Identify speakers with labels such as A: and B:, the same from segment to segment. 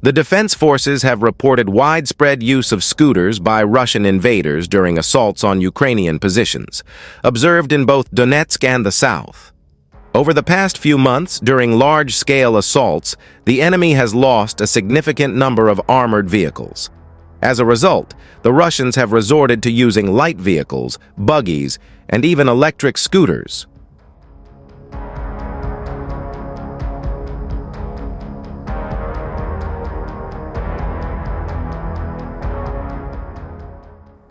A: The defense forces have reported widespread use of scooters by Russian invaders during assaults on Ukrainian positions, observed in both Donetsk and the south. Over the past few months, during large-scale assaults, the enemy has lost a significant number of armored vehicles. As a result, the Russians have resorted to using light vehicles, buggies, and even electric scooters.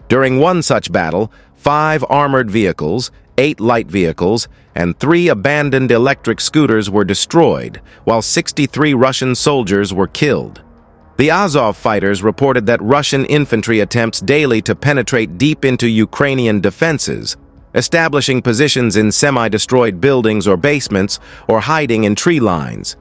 A: During one such battle, 5 armored vehicles, 8 light vehicles, and 3 abandoned electric scooters were destroyed, while 63 Russian soldiers were killed. The Azov fighters reported that Russian infantry attempts daily to penetrate deep into Ukrainian defenses, establishing positions in semi-destroyed buildings or basements, or hiding in tree lines.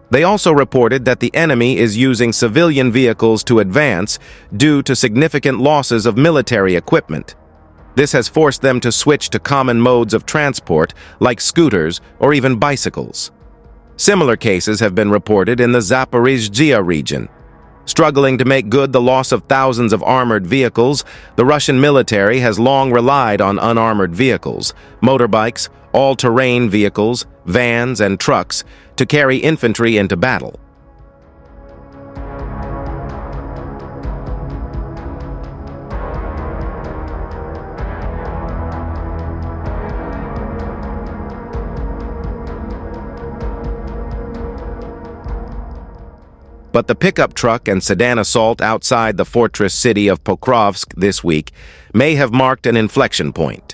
A: They also reported that the enemy is using civilian vehicles to advance due to significant losses of military equipment. This has forced them to switch to common modes of transport, like scooters or even bicycles. Similar cases have been reported in the Zaporizhzhia region. Struggling to make good the loss of thousands of armored vehicles, the Russian military has long relied on unarmored vehicles, motorbikes, all-terrain vehicles, vans, and trucks to carry infantry into battle. But the pickup truck and sedan assault outside the fortress city of Pokrovsk this week may have marked an inflection point.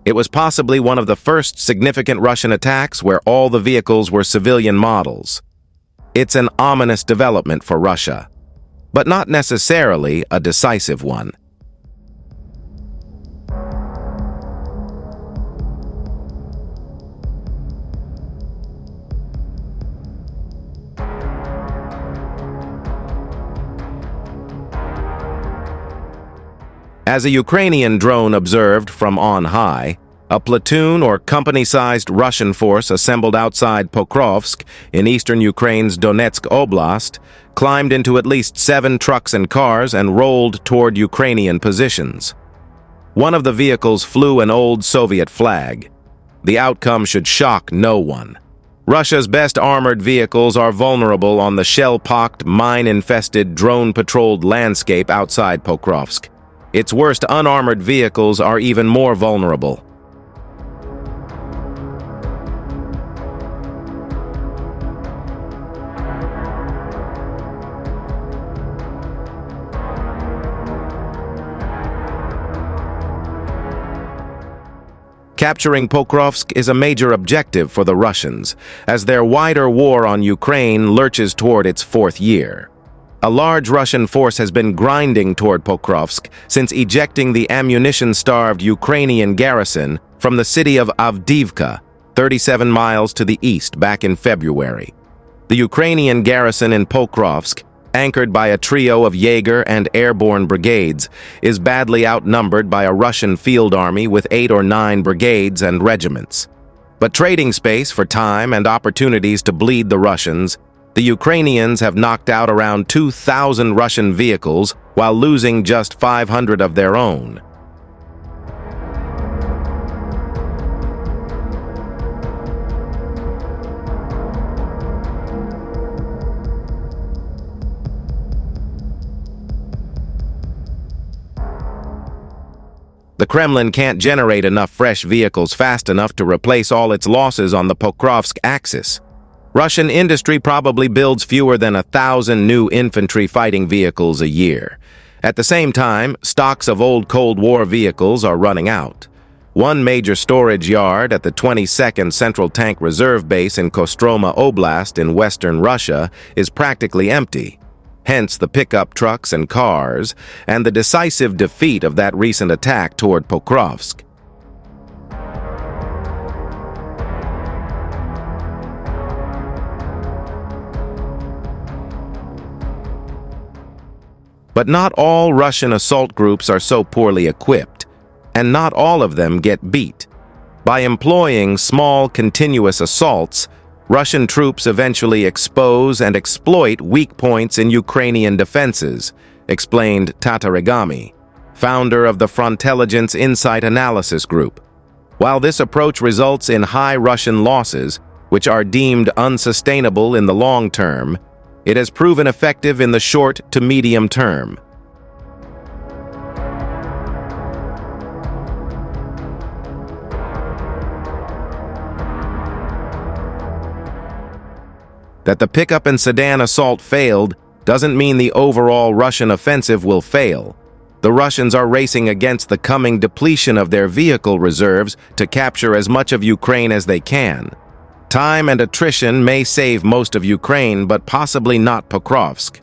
A: It was possibly one of the first significant Russian attacks where all the vehicles were civilian models. It's an ominous development for Russia, but not necessarily a decisive one. As a Ukrainian drone observed from on high, a platoon or company-sized Russian force assembled outside Pokrovsk in eastern Ukraine's Donetsk Oblast climbed into at least 7 trucks and cars and rolled toward Ukrainian positions. One of the vehicles flew an old Soviet flag. The outcome should shock no one. Russia's best armored vehicles are vulnerable on the shell-pocked, mine-infested, drone-patrolled landscape outside Pokrovsk. Its worst unarmored vehicles are even more vulnerable. Capturing Pokrovsk is a major objective for the Russians, as their wider war on Ukraine lurches toward its 4th year. A large Russian force has been grinding toward Pokrovsk since ejecting the ammunition-starved Ukrainian garrison from the city of Avdiivka, 37 miles to the east, back in February. The Ukrainian garrison in Pokrovsk, anchored by a trio of Jaeger and airborne brigades, is badly outnumbered by a Russian field army with 8 or 9 brigades and regiments. But trading space for time and opportunities to bleed the Russians, the Ukrainians have knocked out around 2,000 Russian vehicles while losing just 500 of their own. The Kremlin can't generate enough fresh vehicles fast enough to replace all its losses on the Pokrovsk axis. Russian industry probably builds fewer than 1,000 new infantry fighting vehicles a year. At the same time, stocks of old Cold War vehicles are running out. One major storage yard at the 22nd Central Tank Reserve Base in Kostroma Oblast in western Russia is practically empty. Hence the pickup trucks and cars, and the decisive defeat of that recent attack toward Pokrovsk. But not all Russian assault groups are so poorly equipped. and not all of them get beat. By employing small, continuous assaults, Russian troops eventually expose and exploit weak points in Ukrainian defenses, explained Tatarigami, founder of the Frontelligence Insight Analysis Group. While this approach results in high Russian losses, which are deemed unsustainable in the long term, it has proven effective in the short to medium term. That the pickup and Sedan assault failed doesn't mean the overall Russian offensive will fail. The Russians are racing against the coming depletion of their vehicle reserves to capture as much of Ukraine as they can. Time and attrition may save most of Ukraine, but possibly not Pokrovsk.